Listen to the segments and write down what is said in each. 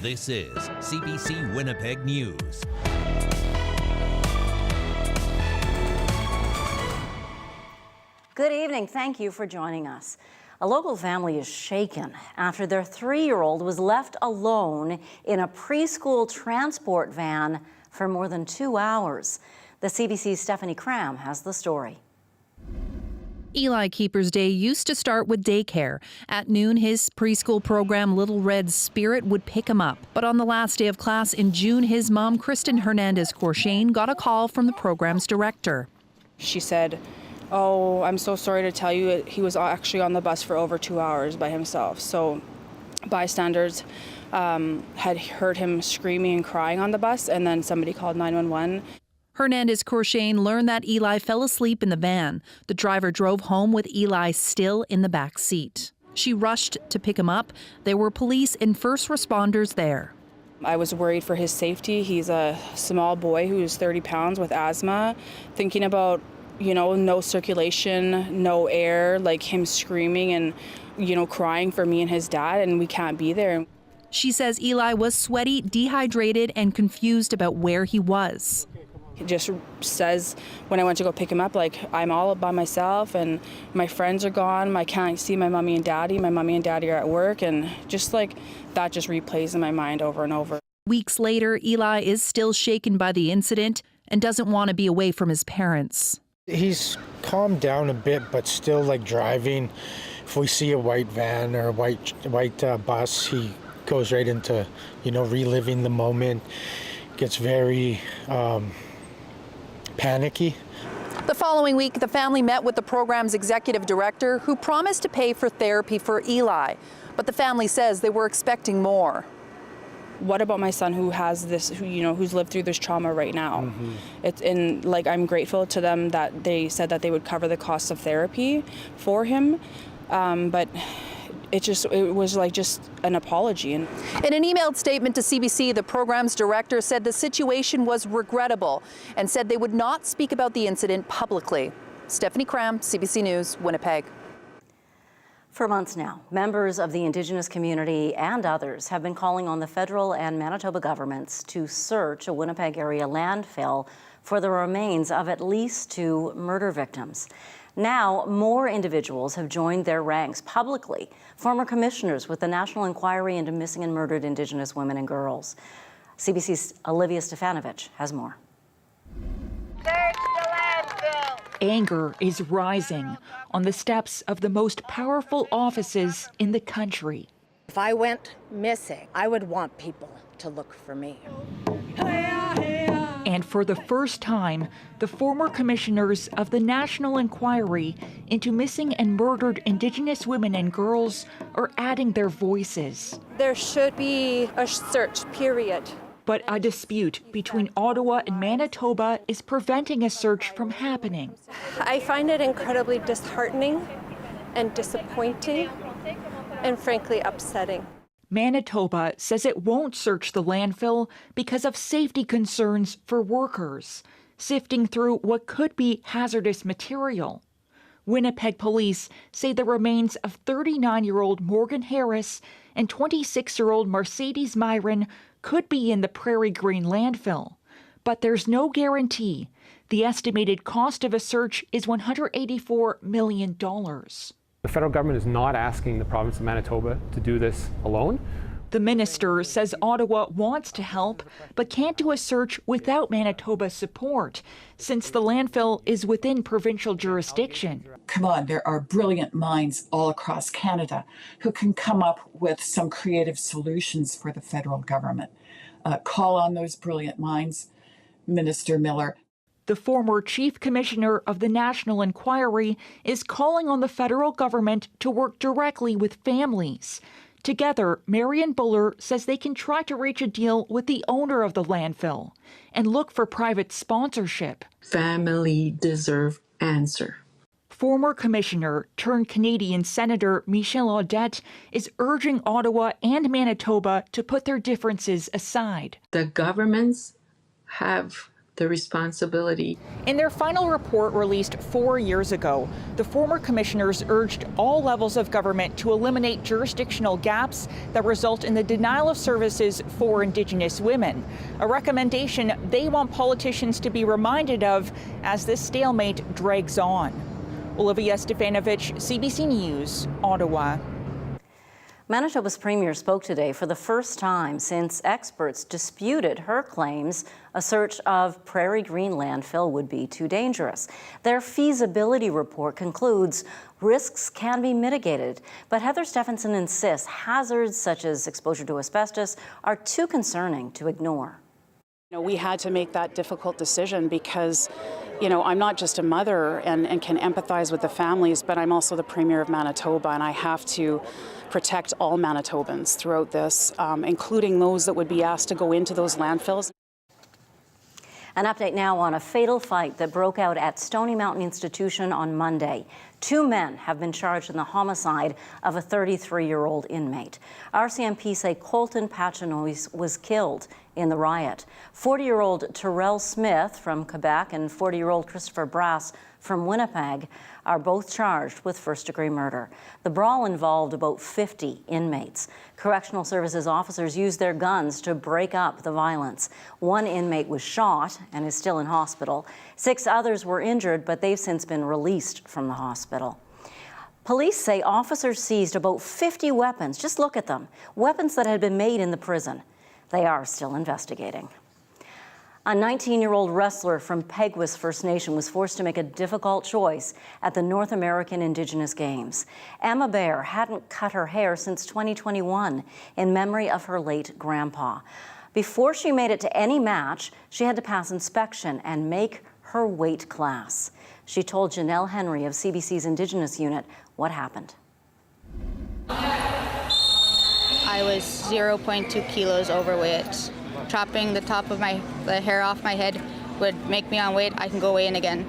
This is CBC Winnipeg News. Good evening. Thank you for joining us. A local family is shaken after their 3-year-old was left alone in a preschool transport van for more than 2 hours. The CBC's Stephanie Cram has the story. Eli Keeper's Day used to start with daycare. At noon, his preschool program, Little Red Spirit, would pick him up. But on the last day of class in June, his mom, Kristen Hernandez-Corshane, got a call from the program's director. She said, "Oh, I'm so sorry to tell you, he was actually on the bus for over 2 hours by himself." So bystanders had heard him screaming and crying on the bus, and then somebody called 911. Hernandez-Corshane learned that Eli fell asleep in the van. The driver drove home with Eli still in the back seat. She rushed to pick him up. There were police and first responders there. I was worried for his safety. He's a small boy who's 30 pounds with asthma, thinking about, no circulation, no air, like him screaming and, crying for me and his dad, and we can't be there. She says Eli was sweaty, dehydrated, and confused about where he was. He just says when I went to go pick him up, like, I'm all by myself and my friends are gone. I can't see my mommy and daddy. My mommy and daddy are at work, and just like that just replays in my mind over and over. Weeks later, Eli is still shaken by the incident and doesn't want to be away from his parents. He's calmed down a bit, but still like driving. If we see a white van or a white bus, he goes right into, reliving the moment. Gets very panicky. The following week, the family met with the program's executive director, who promised to pay for therapy for Eli. But the family says they were expecting more. What about my son who has this, who's lived through this trauma right now? I'm grateful to them that they said that they would cover the cost of therapy for him, but it was like just an apology. In an emailed statement to CBC, the program's director said the situation was regrettable and said they would not speak about the incident publicly. Stephanie Cram, CBC News, Winnipeg. For months now, members of the Indigenous community and others have been calling on the federal and Manitoba governments to search a Winnipeg area landfill for the remains of at least 2 murder victims. Now, more individuals have joined their ranks publicly, former commissioners with the National Inquiry into Missing and Murdered Indigenous Women and Girls. CBC's Olivia Stefanovic has more. Search the landfill! Anger is rising on the steps of the most powerful offices in the country. If I went missing, I would want people to look for me. And for the first time, the former commissioners of the National Inquiry into Missing and Murdered Indigenous Women and Girls are adding their voices. There should be a search, period. But a dispute between Ottawa and Manitoba is preventing a search from happening. I find it incredibly disheartening and disappointing and frankly upsetting. Manitoba says it won't search the landfill because of safety concerns for workers, sifting through what could be hazardous material. Winnipeg police say the remains of 39-year-old Morgan Harris and 26-year-old Mercedes Myron could be in the Prairie Green landfill. But there's no guarantee. The estimated cost of a search is $184 million. The federal government is not asking the province of Manitoba to do this alone. The minister says Ottawa wants to help, but can't do a search without Manitoba's support, since the landfill is within provincial jurisdiction. Come on, there are brilliant minds all across Canada who can come up with some creative solutions for the federal government. Call on those brilliant minds, Minister Miller. The former chief commissioner of the National Inquiry is calling on the federal government to work directly with families. Together, Marion Buller says they can try to reach a deal with the owner of the landfill and look for private sponsorship. Family deserve answer. Former commissioner turned Canadian Senator Michelle Audette is urging Ottawa and Manitoba to put their differences aside. The governments have the responsibility. In their final report released 4 years ago, the former commissioners urged all levels of government to eliminate jurisdictional gaps that result in the denial of services for Indigenous women, a recommendation they want politicians to be reminded of as this stalemate drags on. Olivia Stefanovic, CBC News, Ottawa. Manitoba's premier spoke today for the first time since experts disputed her claims a search of Prairie Green landfill would be too dangerous. Their feasibility report concludes risks can be mitigated, but Heather Stephenson insists hazards such as exposure to asbestos are too concerning to ignore. We had to make that difficult decision because, I'm not just a mother and can empathize with the families, but I'm also the Premier of Manitoba, and I have to protect all Manitobans throughout this, including those that would be asked to go into those landfills. An update now on a fatal fight that broke out at Stony Mountain Institution on Monday. 2 men have been charged in the homicide of a 33-year-old inmate. RCMP say Colton Pachanois was killed in the riot. 40-year-old Terrell Smith from Quebec and 40-year-old Christopher Brass from Winnipeg are both charged with first-degree murder. The brawl involved about 50 inmates. Correctional Services officers used their guns to break up the violence. 1 inmate was shot and is still in hospital. 6 others were injured, but they've since been released from the hospital. Police say officers seized about 50 weapons. Just look at them. Weapons that had been made in the prison. They are still investigating. A 19-year-old wrestler from Peguis First Nation was forced to make a difficult choice at the North American Indigenous Games. Emma Bear hadn't cut her hair since 2021 in memory of her late grandpa. Before she made it to any match, she had to pass inspection and make her weight class. She told Janelle Henry of CBC's Indigenous unit what happened. I was 0.2 kilos overweight. Chopping the top of the hair off my head would make me on weight. I can go weigh in again.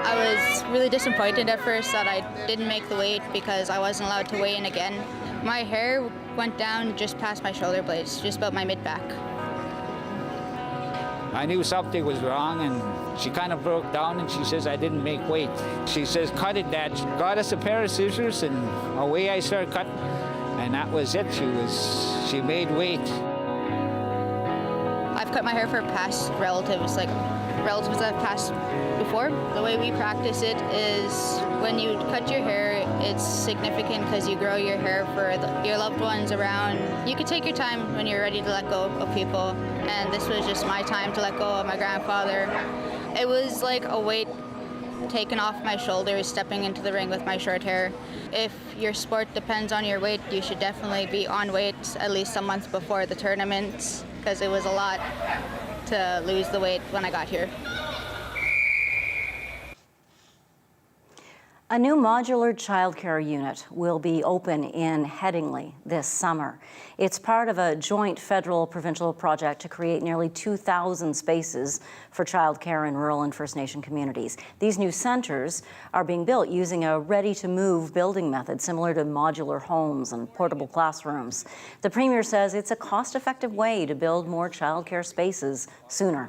I was really disappointed at first that I didn't make the weight because I wasn't allowed to weigh in again. My hair went down just past my shoulder blades, just about my mid-back. I knew something was wrong, and she kind of broke down and she says, I didn't make weight. She says, cut it, Dad. She got us a pair of scissors and away I started cutting. And that was it. She made weight. I've cut my hair for past relatives, like relatives I've passed before. The way we practice it is when you cut your hair, it's significant because you grow your hair for your loved ones around. You can take your time when you're ready to let go of people. And this was just my time to let go of my grandfather. It was like a weight taken off my shoulders, stepping into the ring with my short hair. If your sport depends on your weight, you should definitely be on weight at least a month before the tournament, because it was a lot to lose the weight when I got here. A new modular childcare unit will be open in Headingley this summer. It's part of a joint federal-provincial project to create nearly 2,000 spaces for childcare in rural and First Nation communities. These new centres are being built using a ready-to-move building method similar to modular homes and portable classrooms. The Premier says it's a cost-effective way to build more childcare spaces sooner.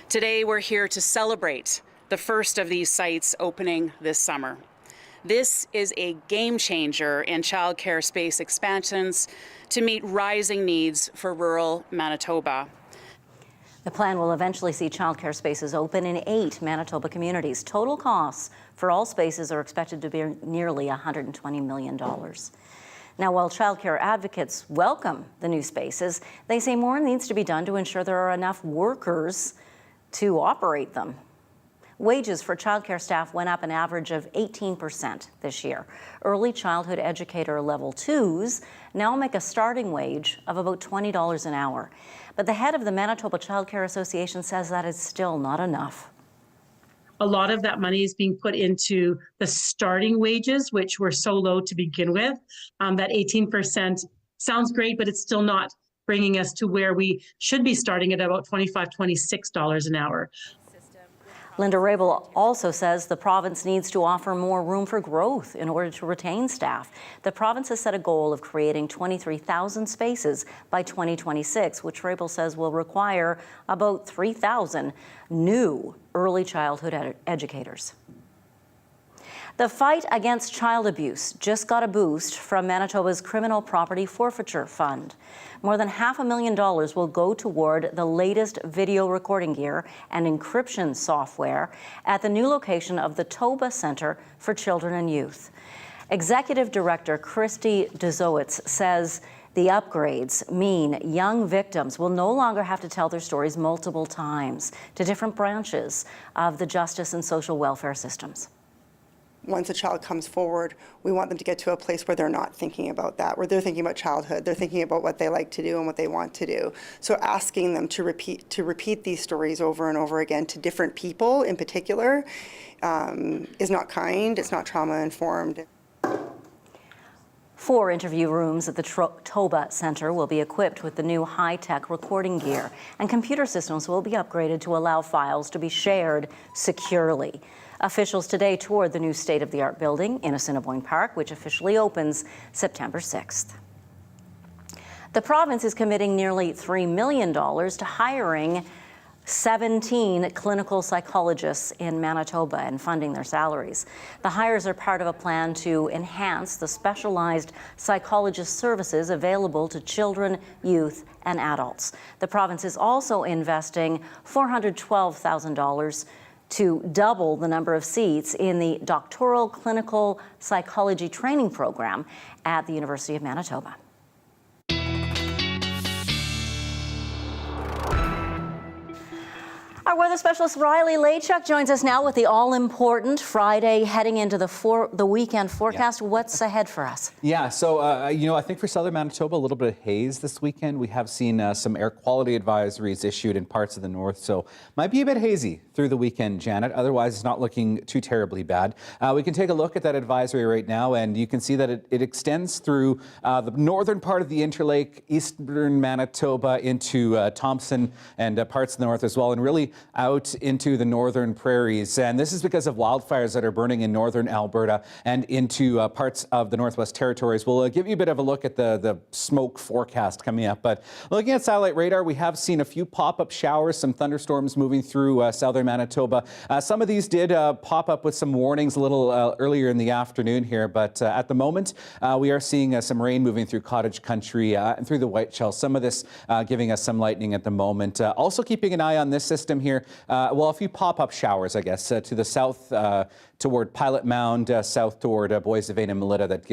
Today we're here to celebrate the first of these sites opening this summer. This is a game changer in childcare space expansions to meet rising needs for rural Manitoba. The plan will eventually see childcare spaces open in 8 Manitoba communities. Total costs for all spaces are expected to be nearly $120 million. Now, while childcare advocates welcome the new spaces, they say more needs to be done to ensure there are enough workers to operate them. Wages for childcare staff went up an average of 18% this year. Early childhood educator level 2s now make a starting wage of about $20 an hour. But the head of the Manitoba Childcare Association says that is still not enough. A lot of that money is being put into the starting wages, which were so low to begin with. That 18% sounds great, but it's still not bringing us to where we should be starting at about $25, $26 an hour. Linda Rabel also says the province needs to offer more room for growth in order to retain staff. The province has set a goal of creating 23,000 spaces by 2026, which Rabel says will require about 3,000 new early childhood educators. The fight against child abuse just got a boost from Manitoba's Criminal Property Forfeiture Fund. More than $500,000 will go toward the latest video recording gear and encryption software at the new location of the Toba Centre for Children and Youth. Executive Director Christy Dezowitz says the upgrades mean young victims will no longer have to tell their stories multiple times to different branches of the justice and social welfare systems. Once a child comes forward, we want them to get to a place where they're not thinking about that, where they're thinking about childhood, they're thinking about what they like to do and what they want to do. So asking them to repeat these stories over and over again to different people in particular is not kind, it's not trauma-informed. 4 interview rooms at the Toba Centre will be equipped with the new high-tech recording gear, and computer systems will be upgraded to allow files to be shared securely. Officials today toured the new state-of-the-art building in Assiniboine Park, which officially opens September 6th. The province is committing nearly $3 million to hiring 17 clinical psychologists in Manitoba and funding their salaries. The hires are part of a plan to enhance the specialized psychologist services available to children, youth, and adults. The province is also investing $412,000 to double the number of seats in the doctoral clinical psychology training program at the University of Manitoba. Our weather specialist Riley Lachuk joins us now with the all-important Friday heading into the weekend forecast. Yeah. What's ahead for us? Yeah, so I think for southern Manitoba, a little bit of haze this weekend. We have seen some air quality advisories issued in parts of the north, so might be a bit hazy through the weekend, Janet. Otherwise, it's not looking too terribly bad. We can take a look at that advisory right now, and you can see that it extends through the northern part of the Interlake, eastern Manitoba into Thompson and parts of the north as well, and really out into the northern prairies. And this is because of wildfires that are burning in northern Alberta and into parts of the Northwest Territories. We'll give you a bit of a look at the smoke forecast coming up. But looking at satellite radar, we have seen a few pop-up showers, some thunderstorms moving through southern Manitoba. Some of these did pop up with some warnings a little earlier in the afternoon here, but at the moment we are seeing some rain moving through cottage country and through the Whiteshell. Some of this giving us some lightning at the moment. Also keeping an eye on this system here. A few pop-up showers, I guess, to the south toward Pilot Mound, south toward Boissevain and Melita that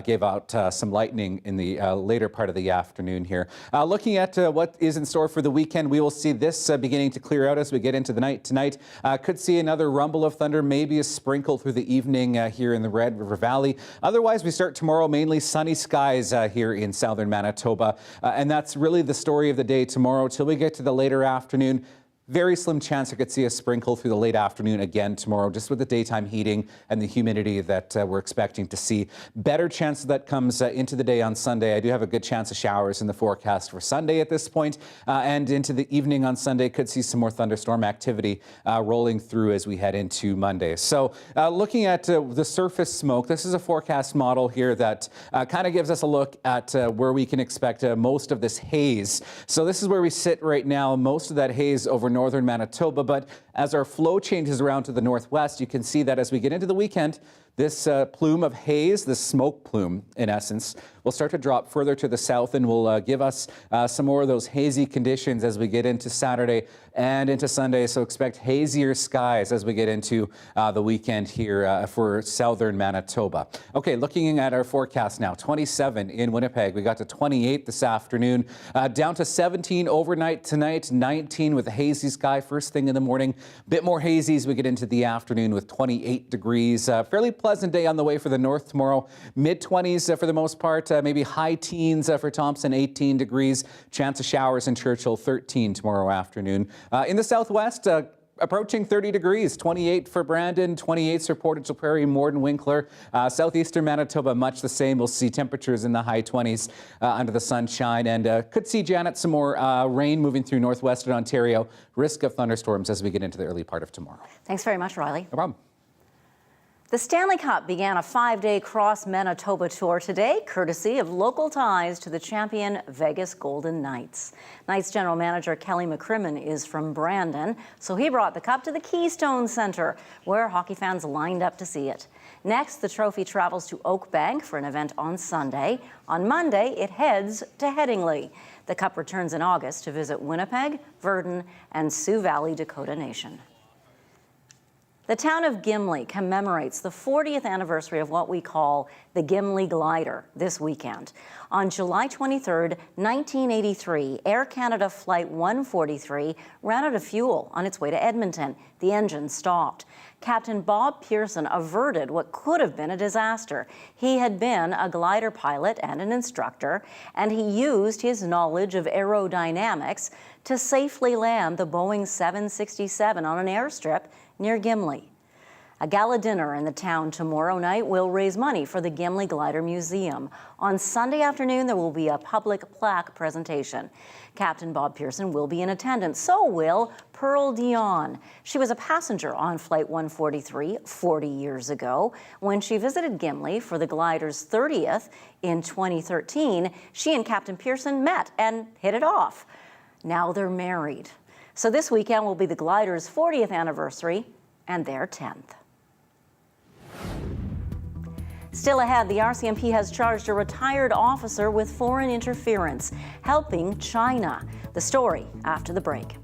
gave out some lightning in the later part of the afternoon here. Looking at what is in store for the weekend, we will see this beginning to clear out as we get into the night tonight. Could see another rumble of thunder, maybe a sprinkle through the evening here in the Red River Valley. Otherwise, we start tomorrow mainly sunny skies here in southern Manitoba. And that's really the story of the day tomorrow till we get to the later afternoon. Very slim chance I could see a sprinkle through the late afternoon again tomorrow, just with the daytime heating and the humidity that we're expecting to see. Better chance that comes into the day on Sunday. I do have a good chance of showers in the forecast for Sunday at this point, and into the evening on Sunday could see some more thunderstorm activity rolling through as we head into Monday. So looking at the surface smoke, this is a forecast model here that kind of gives us a look at where we can expect most of this haze. So this is where we sit right now, most of that haze over northern Manitoba, but as our flow changes around to the northwest, you can see that as we get into the weekend, this plume of haze, this smoke plume in essence, will start to drop further to the south and will give us some more of those hazy conditions as we get into Saturday and into Sunday. So expect hazier skies as we get into the weekend here for southern Manitoba. Okay, looking at our forecast now, 27 in Winnipeg. We got to 28 this afternoon, down to 17 overnight tonight, 19 with a hazy sky first thing in the morning. Bit more hazy as we get into the afternoon with 28 degrees. Fairly pleasant day on the way for the north tomorrow. Mid-20s for the most part, maybe high teens for Thompson, 18 degrees. Chance of showers in Churchill, 13 tomorrow afternoon. In the southwest, approaching 30 degrees, 28 for Brandon, 28 for Portage la Prairie, Morden, Winkler. Southeastern Manitoba, much the same. We'll see temperatures in the high 20s under the sunshine, and could see, Janet, some more rain moving through northwestern Ontario. Risk of thunderstorms as we get into the early part of tomorrow. Thanks very much, Riley. No problem. The Stanley Cup began a 5-day cross-Manitoba tour today, courtesy of local ties to the champion Vegas Golden Knights. Knights general manager Kelly McCrimmon is from Brandon, so he brought the cup to the Keystone Centre, where hockey fans lined up to see it. Next, the trophy travels to Oakbank for an event on Sunday. On Monday, it heads to Headingley. The cup returns in August to visit Winnipeg, Virden, and Sioux Valley, Dakota Nation. The town of Gimli commemorates the 40th anniversary of what we call the Gimli glider this weekend. On July 23, 1983, Air Canada Flight 143 ran out of fuel on its way to Edmonton. The engine stopped. Captain Bob Pearson averted what could have been a disaster. He had been a glider pilot and an instructor, and he used his knowledge of aerodynamics to safely land the Boeing 767 on an airstrip near Gimli. A gala dinner in the town tomorrow night will raise money for the Gimli Glider Museum. On Sunday afternoon, there will be a public plaque presentation. Captain Bob Pearson will be in attendance. So will Pearl Dion. She was a passenger on Flight 143 40 years ago. When she visited Gimli for the glider's 30th in 2013, she and Captain Pearson met and hit it off. Now they're married. So this weekend will be the glider's 40th anniversary and their 10th. Still ahead, the RCMP has charged a retired officer with foreign interference, helping China. The story after the break.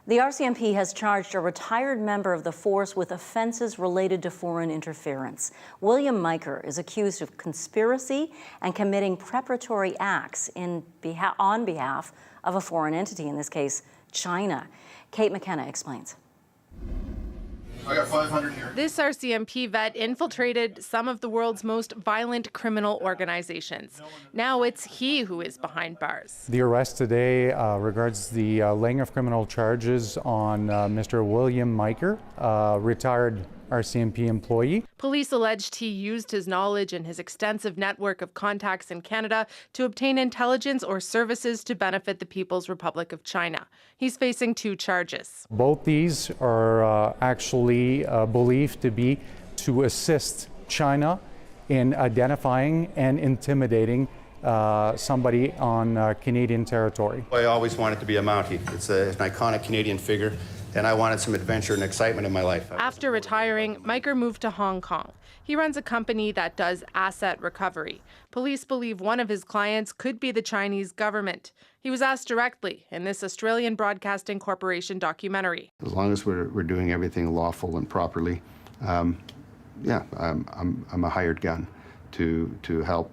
The RCMP has charged a retired member of the force with offenses related to foreign interference. William Miker is accused of conspiracy and committing preparatory acts on behalf of a foreign entity, in this case, China. Kate McKenna explains. I got 500 here. This RCMP vet infiltrated some of the world's most violent criminal organizations. Now it's he who is behind bars. The arrest today regards the laying of criminal charges on Mr. William Miker, retired RCMP employee. Police alleged he used his knowledge and his extensive network of contacts in Canada to obtain intelligence or services to benefit the People's Republic of China. He's facing 2 charges. Both these are actually believed to be to assist China in identifying and intimidating somebody on Canadian territory. I always wanted to be a Mountie. It's an iconic Canadian figure, and I wanted some adventure and excitement in my life. After retiring, Miker moved to Hong Kong. He runs a company that does asset recovery. Police believe one of his clients could be the Chinese government. He was asked directly in this Australian Broadcasting Corporation documentary. As long as we're doing everything lawful and properly, I'm a hired gun to help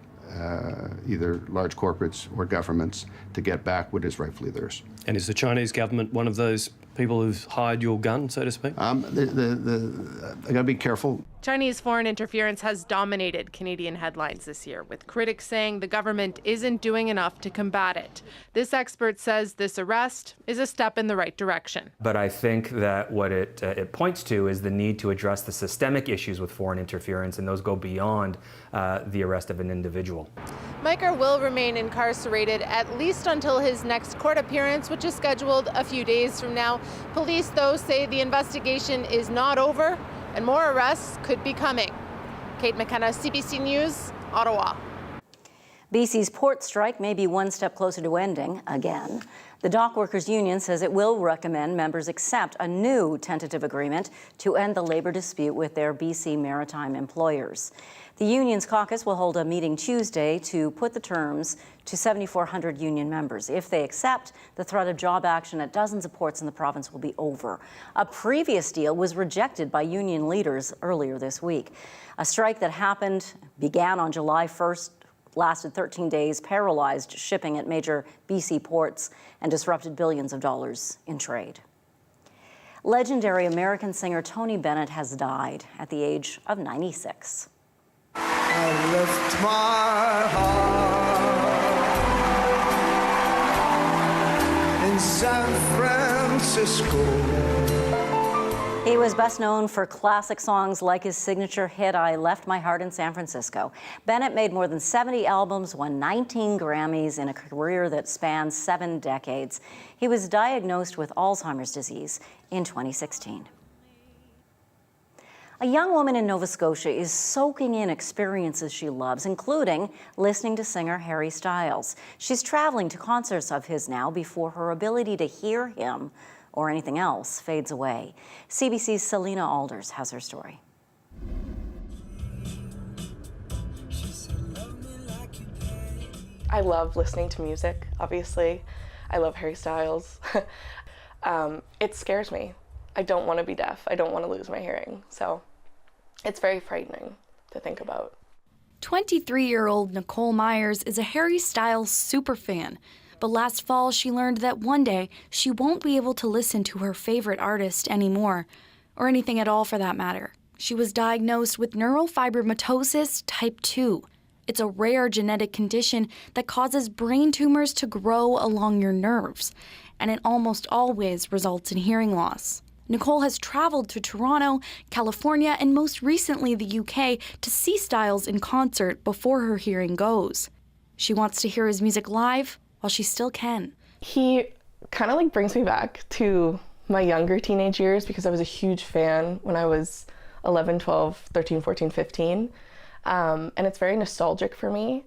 either large corporates or governments to get back what is rightfully theirs. And is the Chinese government one of those people who've hired your gun, so to speak? I gotta be careful. Chinese foreign interference has dominated Canadian headlines this year, with critics saying the government isn't doing enough to combat it. This expert says this arrest is a step in the right direction. But I think that what it points to is the need to address the systemic issues with foreign interference, and those go beyond the arrest of an individual. Miker will remain incarcerated at least until his next court appearance, which is scheduled a few days from now. Police, though, say the investigation is not over and more arrests could be coming. Kate McKenna, CBC News, Ottawa. BC's port strike may be one step closer to ending again. The Dock Workers Union says it will recommend members accept a new tentative agreement to end the labor dispute with their BC maritime employers. The union's caucus will hold a meeting Tuesday to put the terms to 7,400 union members. If they accept, the threat of job action at dozens of ports in the province will be over. A previous deal was rejected by union leaders earlier this week. A strike that began on July 1st, lasted 13 days, paralyzed shipping at major BC ports, and disrupted billions of dollars in trade. Legendary American singer Tony Bennett has died at the age of 96. I left my heart in San Francisco. He was best known for classic songs like his signature hit, I Left My Heart in San Francisco. Bennett made more than 70 albums, won 19 Grammys in a career that spans 7 decades. He was diagnosed with Alzheimer's disease in 2016. A young woman in Nova Scotia is soaking in experiences she loves, including listening to singer Harry Styles. She's traveling to concerts of his now before her ability to hear him or anything else fades away. CBC's Selena Alders has her story. I love listening to music, obviously. I love Harry Styles. It scares me. I don't want to be deaf. I don't want to lose my hearing. So it's very frightening to think about. 23-year-old Nicole Myers is a Harry Styles superfan. But last fall, she learned that one day she won't be able to listen to her favorite artist anymore, or anything at all for that matter. She was diagnosed with neurofibromatosis type 2. It's a rare genetic condition that causes brain tumors to grow along your nerves, and it almost always results in hearing loss. Nicole has traveled to Toronto, California, and most recently the UK to see Styles in concert before her hearing goes. She wants to hear his music live while she still can. He kind of brings me back to my younger teenage years because I was a huge fan when I was 11, 12, 13, 14, 15. And it's very nostalgic for me.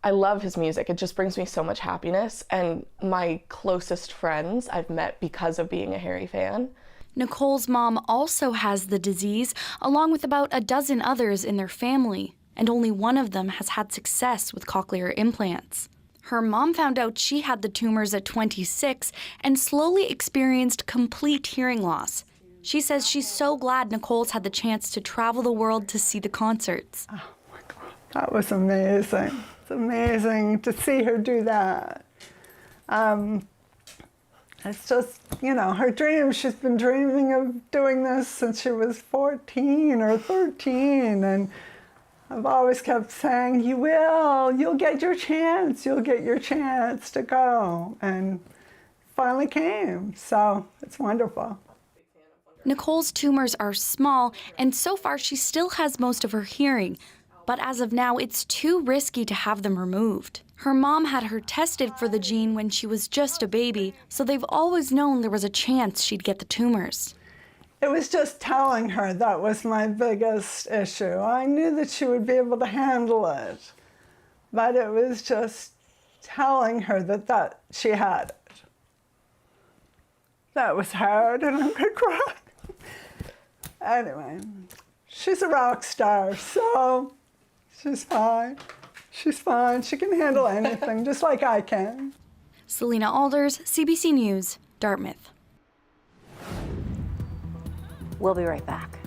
I love his music. It just brings me so much happiness. And my closest friends I've met because of being a Harry fan. Nicole's mom also has the disease, along with about a dozen others in their family, and only one of them has had success with cochlear implants. Her mom found out she had the tumors at 26 and slowly experienced complete hearing loss. She says she's so glad Nicole's had the chance to travel the world to see the concerts. Oh my God, that was amazing. It's amazing to see her do that. It's just, you know, her dream. She's been dreaming of doing this since she was 14 or 13. And I've always kept saying, you will, you'll get your chance to go. And finally came, so it's wonderful. Nicole's tumors are small, and so far she still has most of her hearing. But as of now, it's too risky to have them removed. Her mom had her tested for the gene when she was just a baby, so they've always known there was a chance she'd get the tumors. It was just telling her that was my biggest issue. I knew that she would be able to handle it, but it was just telling her that she had it. That was hard, and I'm gonna cry. Anyway, she's a rock star, so she's fine. She's fine. She can handle anything, just like I can. Selena Alders, CBC News, Dartmouth. We'll be right back.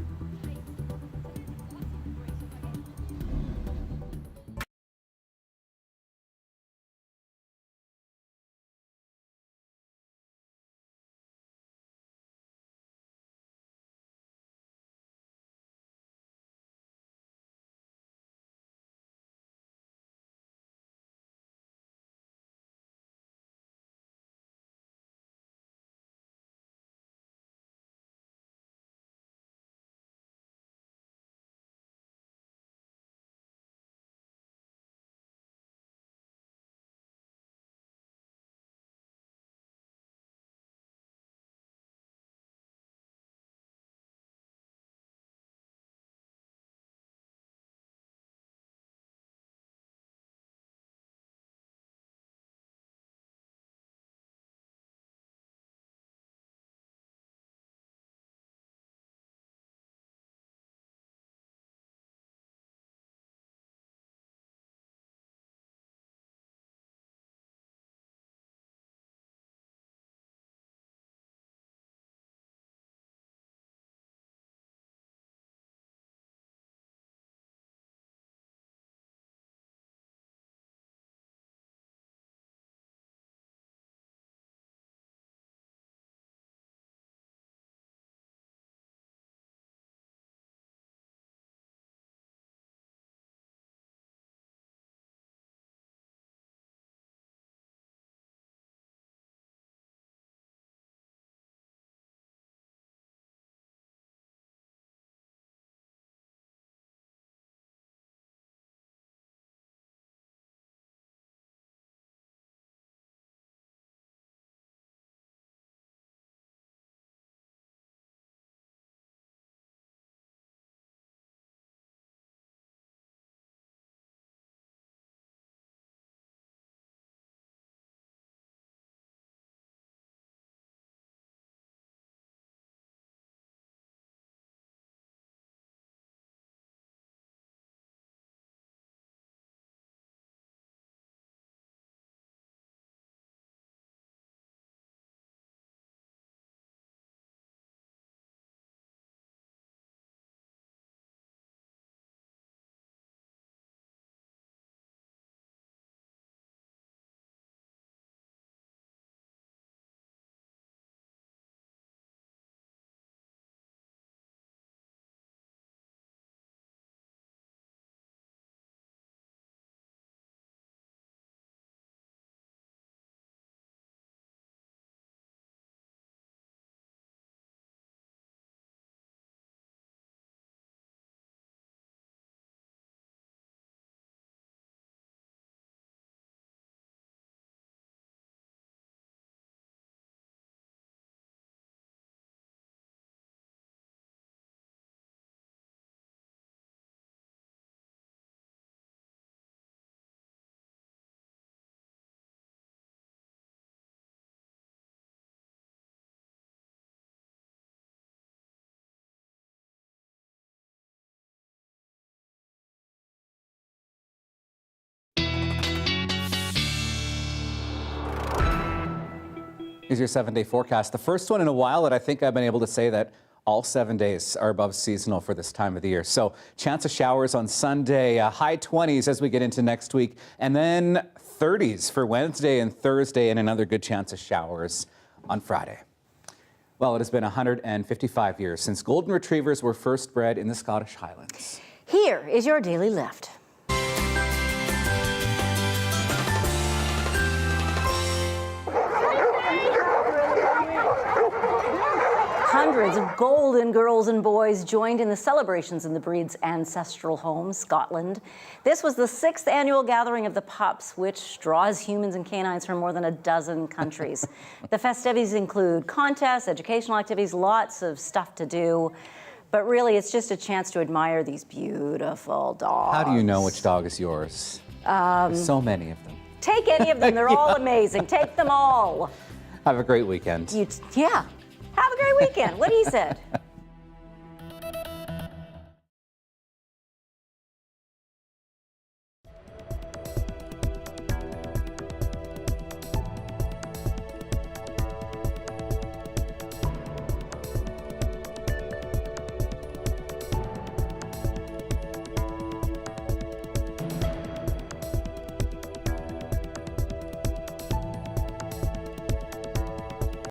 Here's your 7-day forecast. The first one in a while that I think I've been able to say that all 7 days are above seasonal for this time of the year. So chance of showers on Sunday, high 20s as we get into next week, and then 30s for Wednesday and Thursday, and another good chance of showers on Friday. Well, it has been 155 years since golden retrievers were first bred in the Scottish Highlands. Here is your daily lift. Hundreds of golden girls and boys joined in the celebrations in the breed's ancestral home, Scotland. This was the 6th annual gathering of the pups, which draws humans and canines from more than a dozen countries. The festivities include contests, educational activities, lots of stuff to do. But really, it's just a chance to admire these beautiful dogs. How do you know which dog is yours? There's so many of them. Take any of them. They're all amazing. Take them all. Have a great weekend. Yeah. Have a great weekend. What he said.